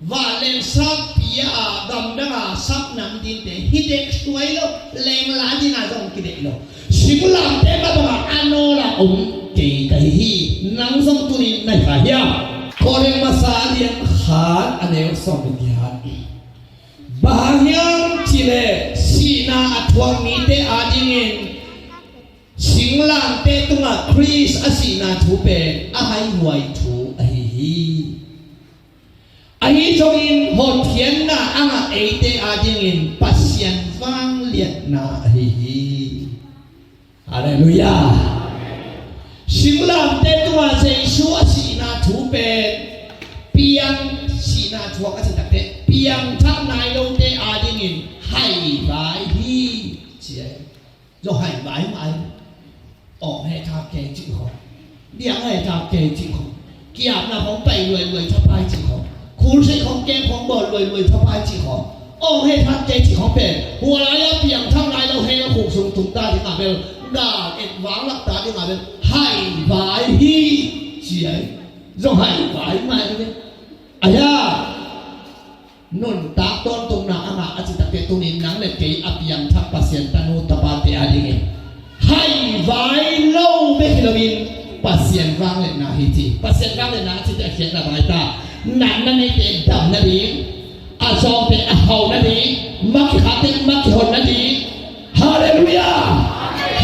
và lên sắp phía đầm đó sắp nằm tin để hít đệm suối lo lên lá gì nào trong cái đệm lo xíu làm thế mà bà ano là ông kỳ cái hi nắng trong tụi này phải hiểu có đến mà xa liền hát anh em xong đi hát bà hiang chỉ là xí na thuang mi te adingin xíu làm thế tung à Chris xí na thu bè ai hoài thu ai ai trong in hồ thiên na anh ấy te adingin pasien vang liệt na ai Hallelujah. Xíu làm thế tung à dây số xí na thu bè piang xí na thuang cái gì đặc biệt piang thang này đâu te adingin hay vài hi chị rồi hay vài mai ở hệ tháp kê chịu khó điang hệ tháp kê chịu khó kia là không bay lười tháp bay chịu khó khu sẽ không kê không bờ lười tháp bay chịu khó ở hệ tháp kê chịu khó bền hùa lại á piang thang này đâu hệ khủng sùng chúng ta thì mà bền đã ít vắng lắm ta thì mà bền hay vài hi chị ấy rồi hay vài mai đấy à ya nun tak ton tung na anga aci tak tunin nang le kei apiang thak pasien tanu tapate adinge hai vai lâu be kilomin pasien vang le na hiti pasien vang le na aci tak khian na bai ta nan na ne te dam na di a so te a hau na di mak khate mak hon na di hallelujah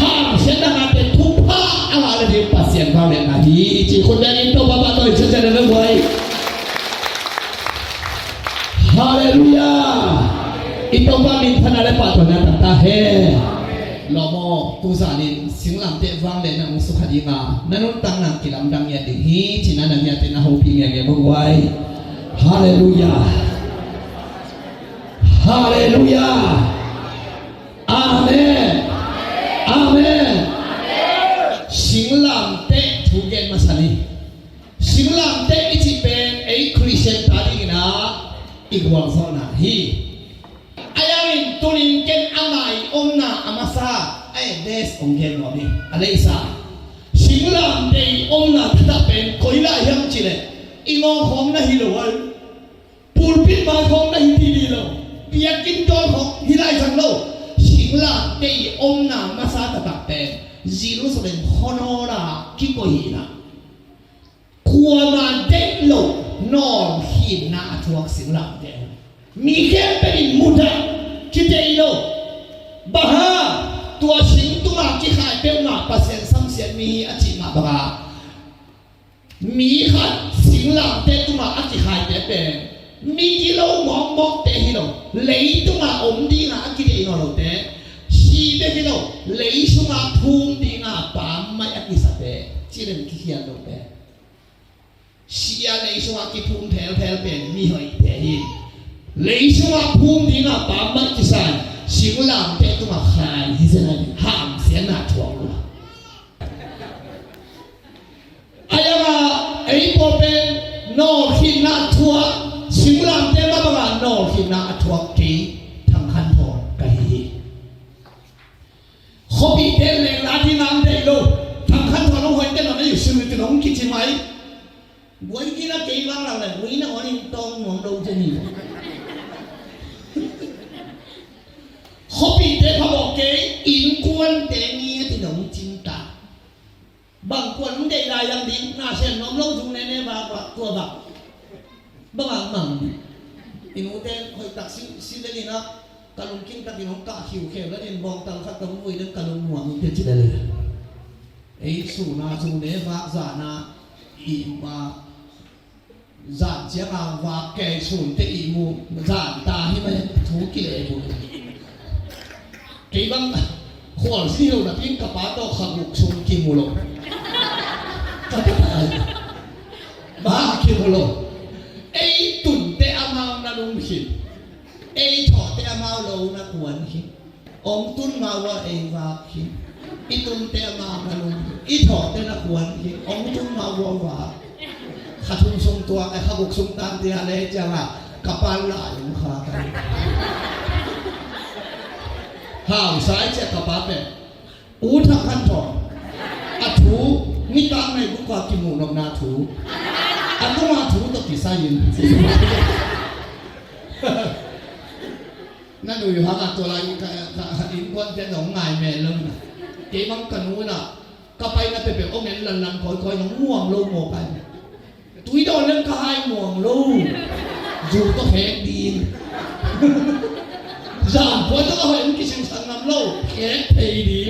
ha sen na te thu pa anga le di pasien vang le na di chi kon da in to ba ba toi chen chen na voi Hallelujah. Ito ba min thanale pa to na ta he. Lomo tu zanin singlam te wang le nang sukhadi nga. Nanun tang nang kilam dang ya ding hi chinan na ya te na ho pi nge bawai. Hallelujah. Hallelujah. Amen. Amen. Singlam te thu gen masani. Singlam te ichi pen ai Christian ta ding na Igual zona hi ayangin tunin ken amai omna amasa ay des onggen lo ni alesa singlam dei omna tapen koila yang chile ingong hom na hilowal pulpit ba hom na hindi lo biakin don hom hilai sang lo singlam dei omna masa tapen Jerusalem honora kikohina kuaman dei lo non hin na tuak singlam de mi ken pein muda kite ilo baha tua sing tua ki khai pe na pasien sam sian mi achi ma ba mi khat singlam te tua achi khai te pe mi ki lo mong mok te hi lo lei tua om di na ki de no lo te si be ki lo lei sunga thum di na pa mai aki sa te chi ren ki hian lo te Sia lấy số cái phun theo bên mi hỏi thế hi lấy số phun đi na bám mất cái sao xíu làm thế tụi mà khai như thế này ham xén na chuột luôn ai mà ấy bộ bên nô khi na chuột xíu làm thế mà bạn nô khi na chuột kỹ thằng khăn thọ cái gì không bị thế này là đi làm thế luôn thằng khăn thọ nó hỏi thế nào nó อยู่ xíu thì nó không kỹ chứ mấy buổi kia nó kỹ vang là buổi nó ở đi tông mòn đâu cho nhiều hobby để họบอกcái in quan để nghe thì nó chính ta bằng quan để lại làm gì na xem nó lâu chúng này và tua bạc bằng bằng in ute hồi tác xin đây nó kalung kinh ta thì nó cả hiểu khéoแล้วin bong tăng khát tống vui đến kalung mùa mình tiền chỉ đây ấy sủ na chúng để vác giả na im mà giản chế à và kẻ sủn tệ ý mù giản ta như vậy thú kỳ lệ mù cái băng khoản siêu là tiếng cặp bá to khạc mục sung kỳ mù lộ chắc là ba kỳ mù lộ ấy tuần tệ amao na lung khỉ ấy thọ tệ amao lâu na cuốn khỉ ông tuần mau wa ấy và khỉ ít tuần tệ amao na lung ít thọ tệ na cuốn khỉ ông tuần mau wa và khát hung sung tua cái khát bục sung tam thì anh ấy chẳng là kapal lại cũng khá cái hào sái che kapal bên ú thằng khăn thọ thú mi tam này cũng qua kim mù nông na thú cũng là thú tập kỳ sai yên นั่นดูอยู่ห่างตัวอะไรอินควันเป็นหนองไงแม่เลยเกี่ยมันกันนู้นน่ะก็ไปนะไปแบบโอ้เงี้ยลันคอยน้องม่วงลูกโมกันตุยโดนเรื่องกายม่วงลูกอยู่ต้องแหกดีจ้าพอต้องเห็นกิจสันน้ำลูกแหกเพย์ดี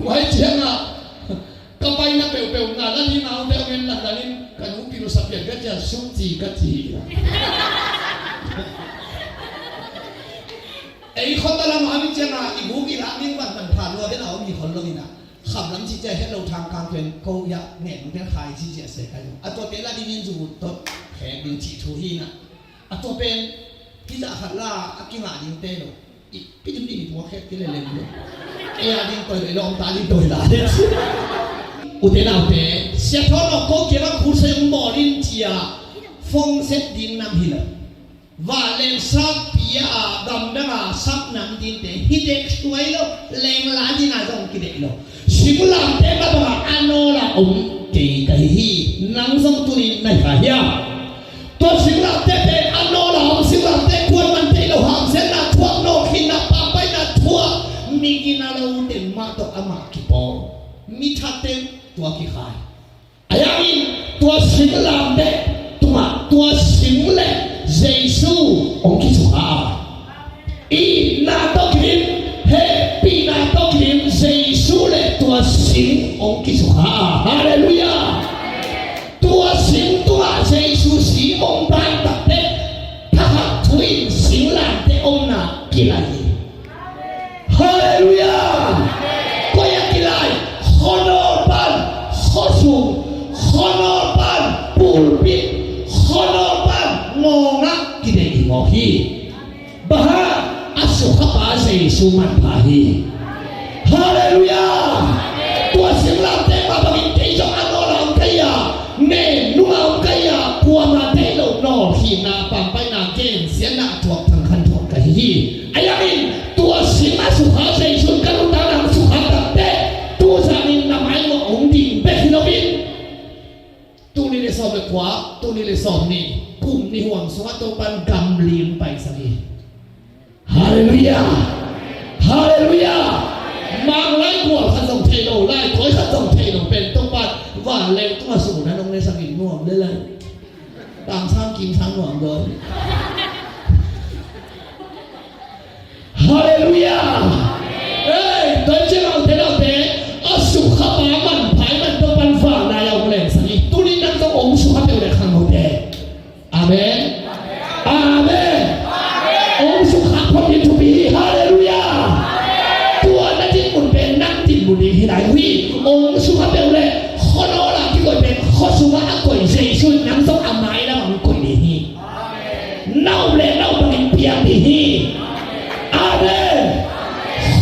ไว้เชียงอ่ะก็ไปนะเปลวงานแล้วที่มาเอาเรื่องเงินหลังนี้กันหุบพิรุสับเปลี่ยนก็จะสุ่มจีก็จีไอ้คนตะลังหาไม่เจอนะอีกหูกี่ล้านนี่มันผ่านรัวเป็นเอามีคนลงนี่นะขับหลังชี้แจงให้เราทางการเป็นเขาอยากเห็นเป็นใครชี้แจงเสร็จกันอ่ะตัวเป็นละดินจูตัวแขกดินจีทูฮีนะอ่ะตัวเป็นที่จะขัดล่าอ่ะกินหาดินเต้โนอีกพี่จุ๊บดีตัวแค่ที่เล่นๆเลยเอ้ยดินตัวเลยลองตาดินตัวละอุเทนเอาเตะเสียท้องเราโคเกี่ยวกับคุณเสียงบ่อดินจีอ่ะฟงเซตดินน้ำหินว่าเล่นซับปีอาดำดังอาซับน้ำดินเตะฮิเด็กสวยแล้วเล่นลาดินาจงกิเด็กแล้วสิบุลามเตะมาตัวอันโนละเกี่ยกับฮีนังส่งตุลินในฝ่ายตัวสิบุลามเตะอันโนละสิบุลามเตะควรมันเตะเราหางเส้นนัดทั่วโนกินนับปะไปนัดทั่วมีกินอะไรเต็มมาตัวอามาคิปอมีทัดเต็มตัวขี้ขายอายังมีตัวสิบุลามเตะตัวสิบุลเยซูองค์ที่สุขาอีนาตอกินเฮปีนาตอกินเยซูเลยตัวสิงองค์ที่สุขาฮาเลลูยาตัวสิงตัวเยซูสิงองค์ใดตัดเตะถ้าหากทุยสิงหลังเตะองค์น่ะกิไลฮาเลลูยาก็ยังกิไลขอนอบันขอสูงขอนอบันปูปิดขอนอบันงงะกิเลสงอฮีบ้าอัศขบาเสสุมันพาฮีฮาเลลูยาตัวเสียงลำเตะมาบังเตยจงอันโนลำเตียเมนัวกายากัวมาเตโลนอฮีนาปังไปนาเกนเสียนาถวกทางขันถวกกะฮีอายามินตัวเสียงอัศขบาเสสุกันลุตานังสุขับตัดเตะตัวจามินนามายว่าองค์ดิงเบคิโลบินตัวนี้เลยสอบเลยขวาตัวนี้เลยสอบนี่กุมนิห่วงสวัสดิ์ปันกำลีนไปสักทีฮาเลลูยาฮาเลลูยามาไล่หัวขันส่งเทโลไล่ถอยขันส่งเทโลเป็นต้องปัดว่าเร็วต้องมาสู่นะน้องในสังกินน่วมได้เลยตามช้างกินช้างหน่วงเลยฮาเลลูยาเอ้ยตอนที่เราเทเราเตะอสุขบามันภายมันต้องปันฝ่าได้เอาเลยสักทีตุลินังต้ององค์สุขเตะเลยขันเราเตะอาเมนอาเมนองค์สุขะพระบิดาบีฮาเลลูยาตัวนักจิตมุนเป็นนักจิตมุนดีที่ไหนวิ่งองค์สุขะเป็นเลยขอนอละที่ก่อนเป็นขอสุขะก่อยเสียชุดน้ำส้มอาไม้แล้วมันก่อยดีฮีเน่าเลยเน่ามันเปียกดีฮีอาเมน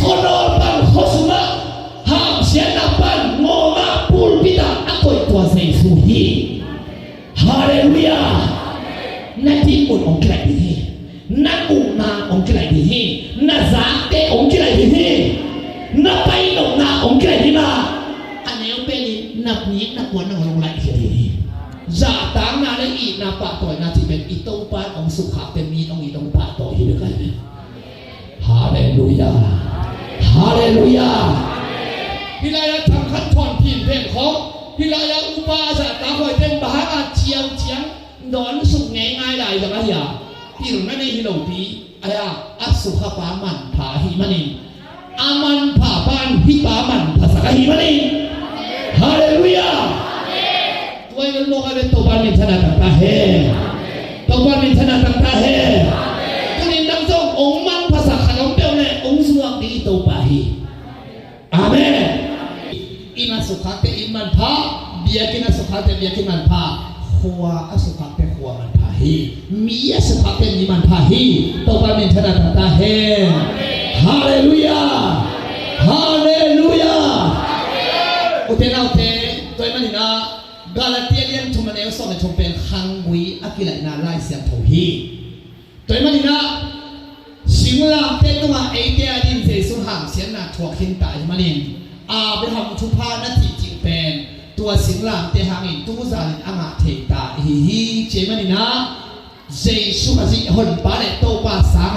ขอนอปันขอสุขะห้ามเสียนับปันงอมาปูลปิดาก่อยตัวเสียชุดฮีฮาเลลูยานักที่มุ่งองค์ใครดีนักมุ่งนาองค์ใครดีนักสาเตองค์ใครดีนักไปลงนาองค์ใครดีมาอันนี้เป็นนักนี้นักวันนักลงไหลที่ดีจะต่างนาเลยอีนักปะต่อยนาที่เป็นอีตงปานองค์สุขะเป็นมีองค์อีตงปะต่อยด้วยกันฮาเลลูยาฮาเลลูยาพิลายทำขั้นตอนพิมพ์เพลงของพิลายอุปาสตาคอยเต็มบ้านเชียงดอนสุกง่ายๆได้จังอะไรอ่ะที่หนูนั่นในฮิโลปีอะไรอ่ะอัสุขปามันผาหิมันิอามันผาปานหิปามันภาษาหิมันิฮาเลลูยาตัวเองโลกอะไรตัวบ้านมิถนาต่างตาเฮตัวบ้านมิถนาต่างตาเฮตัวนี้นักส่งองค์มันภาษาขนมเปรี้ยวเนี่ยองค์สวงดีตัวปาหิอาเมนอินาสุขะเตอิมันผาเบียกินาสุขะเตเบียกิมันผาขัวอสุภะเป็นขัวมันพาฮีมีอสุภะเป็นมีมันพาฮีตัวบ้านมิถนาต่างตาเฮฮาเลลูยาฮาเลลูยาอุเทนาอุเทตัวมันนี่นะกาลาเทียเลียนทุมันเอลสอนในชมเป็นฮังวีอากิไลนาไลเสียงโถฮีตัวมันนี่นะสิงลามเตตัวเอเดียดินเจสุหังเสียงนาถวกหินตายมันนี่อาเบฮัมทุพานาทีจิงเป็นตัวสิงลามเตหังอินตู้ซาลินอามาเทตาฮีเจมันนี่นะ Giêsu mà dị hồn bá để tô qua sáng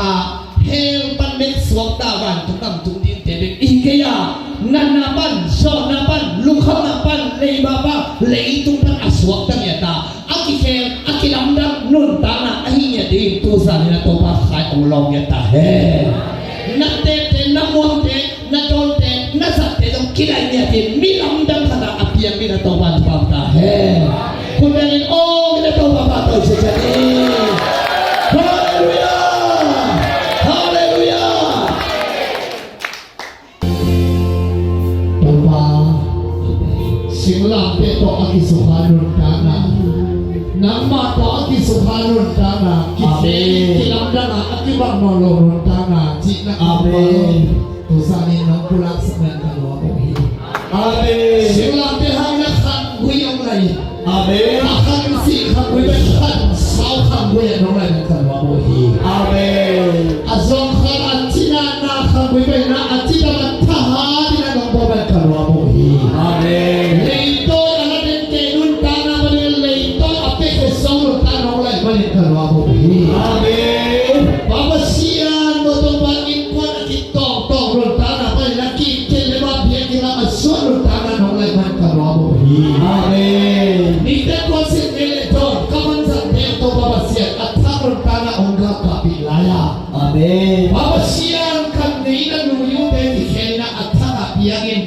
heo ban bên xuống ta vạn chúng tầm chúng tin để bên Ikea ngăn na ban so na ban lục kham na ban lấy ba ba lấy tung tan xuống ta nhà ta akikhe akilam dang nun ta na ahi nhà đi tu sa na tô ba khai ông long nhà ta he na te na muang te na don te na sa te dong kilai nhà đi mi lam dang khana apiang mi na tô ba ta heคุณเป็นโอ้ในตัวพระบาทตัวเสียใจฮาเลลูยาฮาเลลูยาตัวพระสิ่งหลังเป็นตัวอกิสุภานุตานะน้ำมาตัวอกิสุภานุตานะกิเตกิลำดานะอกิบังโนโลนุตานะจินะอาเมนตัวสามีน้องกุลักษณ์เป็นกันว่าบุฮีอาเมนสิ่งหลังเป็นให้นักขันบุยองไรAmen. Akan si kami berkat sau kami yang orang yang wabuhi. Amen. Azong kan atina na kami berna atina matahan na nomboran kan wabuhi. Amen. Leito na den tenun tanah beri leito ape kesong tanah orang yang kan wabuhi. Amen. Bapa sian botol bangin kuat kitong tong run tanah beri laki kelebab dia kira asun tanah orang yang kan wabuhi. Amen. Ita konsen eleton kaman sa teto babasian at takon kana ongga kapilaya. Amen. Babasian kan neina nuyu de kena at taka piyangin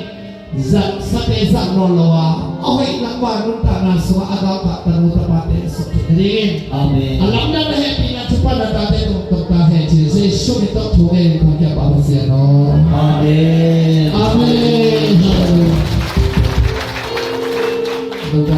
zat sa tesa nolowa. Okay lang ba nun tana suwa agaw ka tanuta pate sa kinrin. Amen. Alam na na happy na chupa na tate tungtong tahe chise sumito tuwe ko kaya babasian no. Amen. Amen. Don't